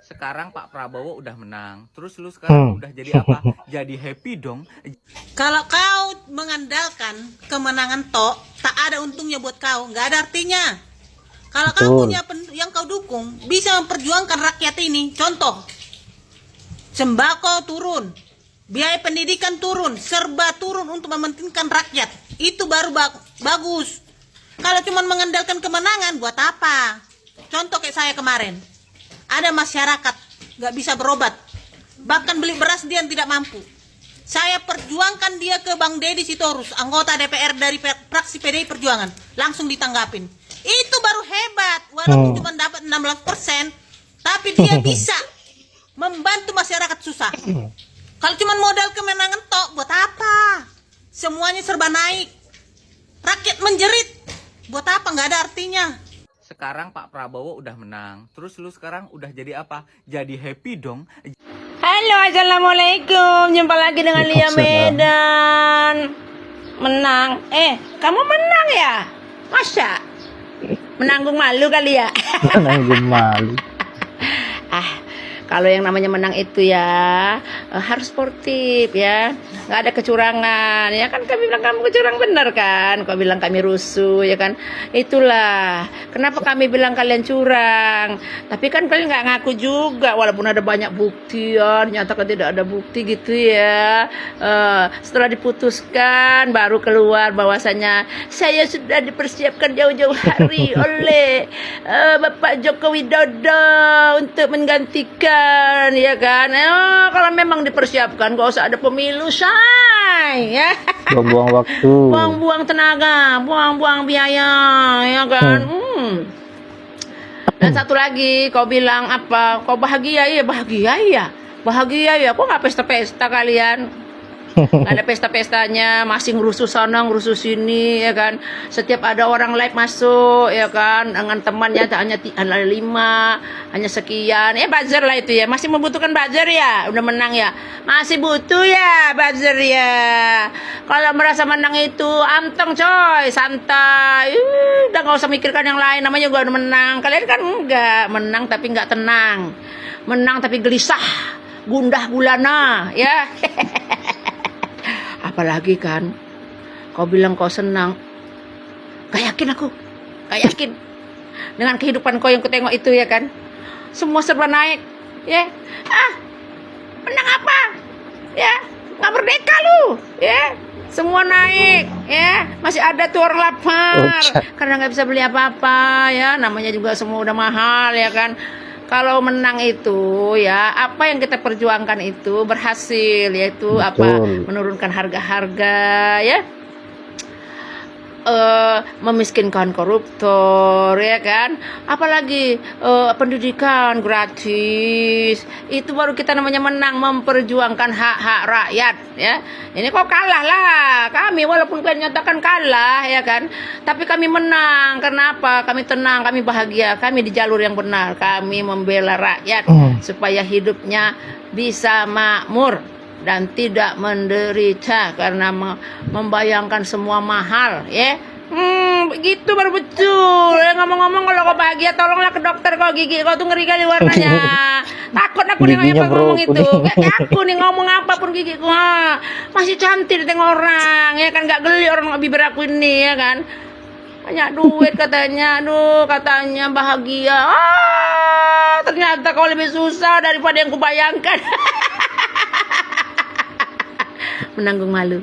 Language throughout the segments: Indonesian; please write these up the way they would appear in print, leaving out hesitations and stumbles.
Sekarang Pak Prabowo udah menang. Terus lu sekarang udah jadi apa? Jadi happy dong. Kalau kau mengandalkan kemenangan tok, tak ada untungnya buat kau, nggak ada artinya. Kalau kau punya yang kau dukung, bisa memperjuangkan rakyat ini. Contoh, sembako turun, biaya pendidikan turun, serba turun untuk mementingkan rakyat. Itu baru bagus. Kalau cuma mengandalkan kemenangan, buat apa? Contoh kayak saya kemarin, ada masyarakat nggak bisa berobat, bahkan beli beras dia tidak mampu. Saya perjuangkan dia ke Bang Deddy Sitorus, anggota DPR dari fraksi PDI Perjuangan, langsung ditanggapin. Itu baru hebat, walaupun cuma dapat 16%, tapi dia bisa membantu masyarakat susah. Kalau cuma modal kemenangan tok, buat apa? Semuanya serba naik, rakyat menjerit, buat apa? Nggak ada artinya. Sekarang Pak Prabowo udah menang. Terus lu sekarang udah jadi apa? Jadi happy dong. Halo, assalamualaikum. Jumpa lagi dengan Lia Medan. Menang. Kamu menang ya? Masa? Menanggung malu kali ya? Menanggung malu. Kalau yang namanya menang itu ya harus sportif ya, nggak ada kecurangan ya kan. Kami bilang kamu kecurang benar kan, kau bilang kami rusuh ya kan. Itulah kenapa kami bilang kalian curang, tapi kan kalian nggak ngaku juga walaupun ada banyak bukti ya, nyatakan tidak ada bukti gitu ya. Setelah diputuskan baru keluar bahwasanya saya sudah dipersiapkan jauh-jauh hari oleh Bapak Joko Widodo untuk menggantikan ya kan. Kalau memang dipersiapkan gak usah ada pemilu say ya. Buang-buang waktu, buang-buang tenaga, buang-buang biaya ya kan. Dan satu lagi kau bilang apa, kau bahagia ya, bahagia ya, kok nggak pesta-pesta kalian? Nggak ada pesta-pestanya, masih ngerusuh sana ngerusuh sini ya kan. Setiap ada orang live masuk ya kan dengan temannya hanya 5, hanya sekian. Buzzer lah itu ya, masih membutuhkan buzzer ya. Udah menang ya, masih butuh ya buzzer ya. Kalau merasa menang itu anteng coy, santai, udah nggak usah mikirkan yang lain. Namanya juga udah menang. Kalian kan enggak menang tapi nggak tenang, menang tapi gelisah, gundah gulana ya. Apalagi kan kau bilang kau senang, gak yakin aku, gak yakin dengan kehidupan kau yang kutengok itu ya kan. Semua serba naik ya. Menang apa ya, nggak merdeka lu ya. Semua naik ya, masih ada tuh orang lapar karena nggak bisa beli apa-apa ya. Namanya juga semua udah mahal ya kan. Kalau menang itu ya, apa yang kita perjuangkan itu berhasil, yaitu apa, menurunkan harga-harga ya, memiskinkan koruptor ya kan. Apalagi pendidikan gratis. Itu baru kita namanya menang, memperjuangkan hak-hak rakyat ya. Ini kok kalah lah kami, walaupun kalian nyatakan kalah ya kan, tapi kami menang. Karena apa? Kami tenang, kami bahagia, kami di jalur yang benar. Kami membela rakyat supaya hidupnya bisa makmur dan tidak menderita karena membayangkan semua mahal ya. Begitu baru betul ya. Ngomong-ngomong, kalau kau bahagia tolonglah ke dokter kau, gigi kau tuh ngeri kali warnanya. Takut aku nih apa ngomong itu. Gak aku nih ngomong apapun gigiku masih cantik ditengok orang ya kan. Gak geli orang bibir aku ini ya kan. Banyak duit katanya, aduh katanya bahagia. Ternyata kau lebih susah daripada yang kubayangkan. Menanggung malu.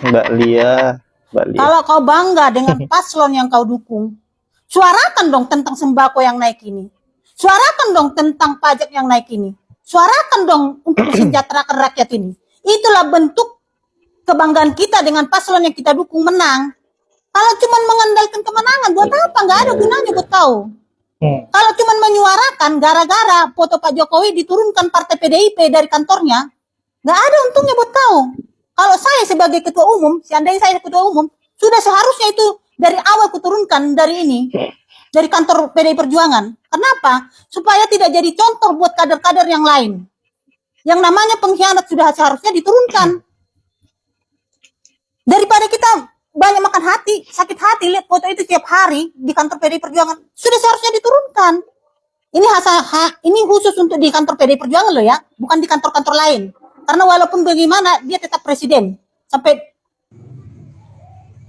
Mbak Lia. Kalau kau bangga dengan paslon yang kau dukung, suarakan dong tentang sembako yang naik ini. Suarakan dong tentang pajak yang naik ini. Suarakan dong untuk mensejahterakan rakyat ini. Itulah bentuk kebanggaan kita dengan paslon yang kita dukung menang. Kalau cuma mengandalkan kemenangan, buat apa? Nggak ada gunanya buat kau. Kalau cuma menyuarakan gara-gara foto Pak Jokowi diturunkan partai PDIP dari kantornya, nggak ada untungnya buat kau. Kalau saya sebagai ketua umum, seandainya saya ketua umum, sudah seharusnya itu dari awal kuturunkan dari ini, dari kantor PDI Perjuangan. Kenapa? Supaya tidak jadi contoh buat kader-kader yang lain. Yang namanya pengkhianat sudah seharusnya diturunkan. Daripada kita banyak makan hati, sakit hati, lihat foto itu tiap hari di kantor PDI Perjuangan, sudah seharusnya diturunkan. Ini khusus untuk di kantor PDI Perjuangan loh ya, bukan di kantor-kantor lain. Karena walaupun bagaimana dia tetap presiden sampai.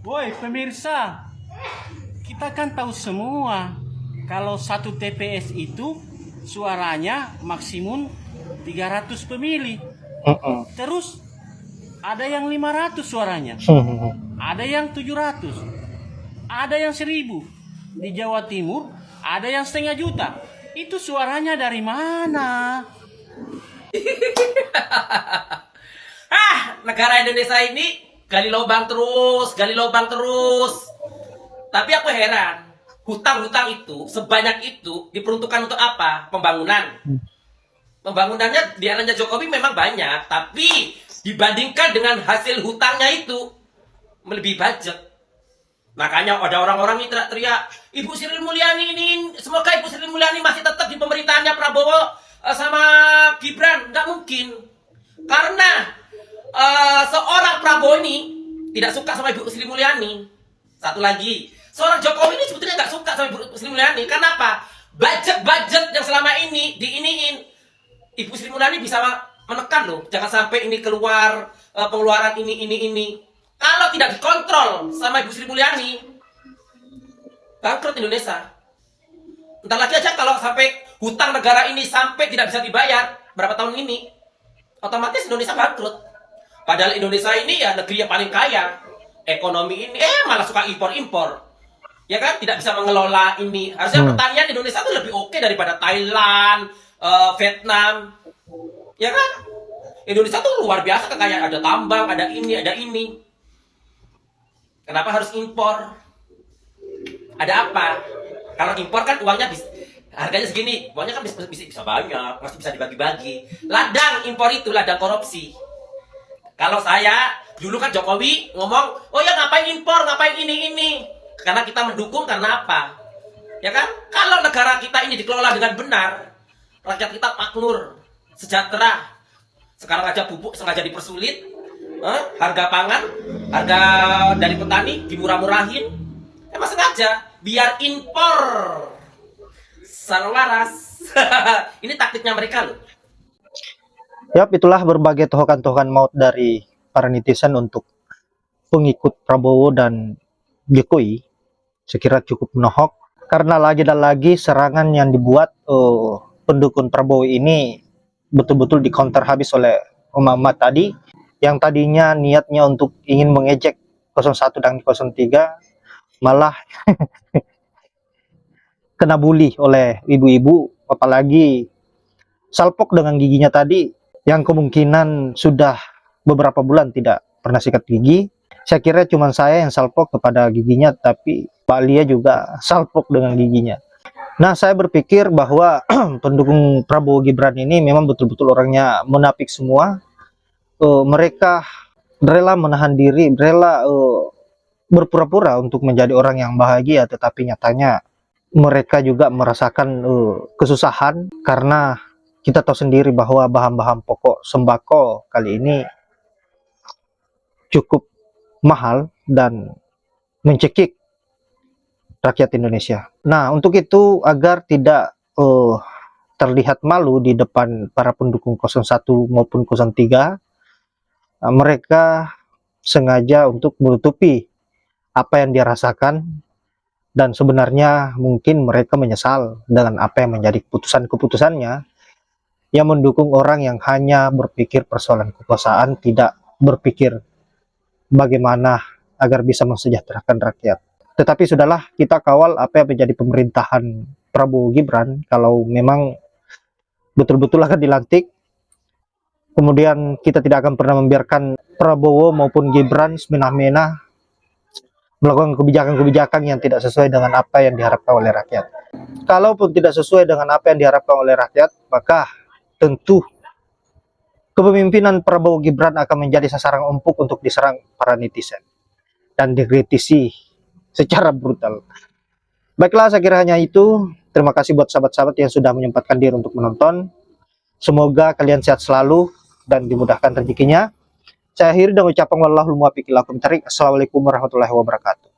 Woi pemirsa, kita kan tahu semua kalau satu TPS itu suaranya maksimum 300 pemilih. Terus ada yang 500 suaranya, ada yang 700, ada yang 1000. Di Jawa Timur ada yang 500 juta. Itu suaranya dari mana? Negara Indonesia ini gali lubang terus, gali lubang terus. Tapi aku heran, hutang-hutang itu sebanyak itu diperuntukkan untuk apa? Pembangunan. Pembangunannya di eranya Jokowi memang banyak, tapi dibandingkan dengan hasil hutangnya itu melebihi budget. Makanya ada orang-orang ini teriak-teriak, Ibu Sri Mulyani ini, semoga Ibu Sri Mulyani masih tetap di pemerintahannya Prabowo sama Gibran. Nggak mungkin. Karena seorang Prabowo ini tidak suka sama Ibu Sri Mulyani. Satu lagi, seorang Jokowi ini sebetulnya nggak suka sama Ibu Sri Mulyani. Karena apa? Budget-budget yang selama ini diiniin, Ibu Sri Mulyani bisa menekan loh. Jangan sampai ini keluar pengeluaran ini. Kalau tidak dikontrol sama Ibu Sri Mulyani, bangkrut Indonesia. Entar lagi aja kalau sampai hutang negara ini sampai tidak bisa dibayar berapa tahun ini, otomatis Indonesia bangkrut. Padahal Indonesia ini ya negeri yang paling kaya. Ekonomi ini malah suka impor-impor. Ya kan? Tidak bisa mengelola ini. Harusnya pertanian Indonesia itu lebih oke daripada Thailand, Vietnam. Ya kan? Indonesia tuh luar biasa kekayaan. Ada tambang, ada ini. Kenapa harus impor? Ada apa? Kalau impor kan uangnya harganya segini. Uangnya kan bisa banyak. Masih bisa dibagi-bagi. Ladang impor itu, ladang korupsi. Kalau saya, dulu kan Jokowi ngomong, oh ya ngapain impor, ngapain ini. Karena kita mendukung, karena apa? Ya kan? Kalau negara kita ini dikelola dengan benar, rakyat kita makmur, sejahtera. Sekarang aja pupuk sengaja dipersulit, harga pangan, harga dari petani dimurah-murahin. Emang sengaja, biar impor. Sang waras. Ini taktiknya mereka loh. Yap, itulah berbagai tohokan-tohokan maut dari para netizen untuk pengikut Prabowo dan Jokowi. Sekira cukup menohok karena lagi dan lagi serangan yang dibuat pendukung Prabowo ini betul-betul dikonter habis oleh emak-emak tadi yang tadinya niatnya untuk ingin mengejek 01 dan 03 malah kena bully oleh ibu-ibu, apalagi salpok dengan giginya tadi yang kemungkinan sudah beberapa bulan tidak pernah sikat gigi. Saya kira cuma saya yang salpok kepada giginya, tapi Pak Lia juga salpok dengan giginya. Nah, saya berpikir bahwa pendukung Prabowo Gibran ini memang betul-betul orangnya munafik semua. Mereka rela menahan diri, rela berpura-pura untuk menjadi orang yang bahagia, tetapi nyatanya mereka juga merasakan kesusahan karena kita tahu sendiri bahwa bahan-bahan pokok sembako kali ini cukup mahal dan mencekik rakyat Indonesia. Nah, untuk itu agar tidak terlihat malu di depan para pendukung 01 maupun 03, mereka sengaja untuk menutupi apa yang dirasakan dan sebenarnya mungkin mereka menyesal dengan apa yang menjadi keputusan-keputusannya yang mendukung orang yang hanya berpikir persoalan kekuasaan, tidak berpikir bagaimana agar bisa mensejahterakan rakyat. Tetapi sudahlah, kita kawal apa yang menjadi pemerintahan Prabowo Gibran. Kalau memang betul-betul akan dilantik, kemudian kita tidak akan pernah membiarkan Prabowo maupun Gibran semena-mena melakukan kebijakan-kebijakan yang tidak sesuai dengan apa yang diharapkan oleh rakyat. Kalaupun tidak sesuai dengan apa yang diharapkan oleh rakyat, maka tentu kepemimpinan Prabowo Gibran akan menjadi sasaran empuk untuk diserang para netizen dan dikritisi secara brutal. Baiklah, saya kira hanya itu. Terima kasih buat sahabat-sahabat yang sudah menyempatkan diri untuk menonton. Semoga kalian sehat selalu dan dimudahkan rezekinya. Saya akhiri dengan ucapan wallahul muwaffiq ila aqwamit thoriq. Assalamualaikum warahmatullahi wabarakatuh.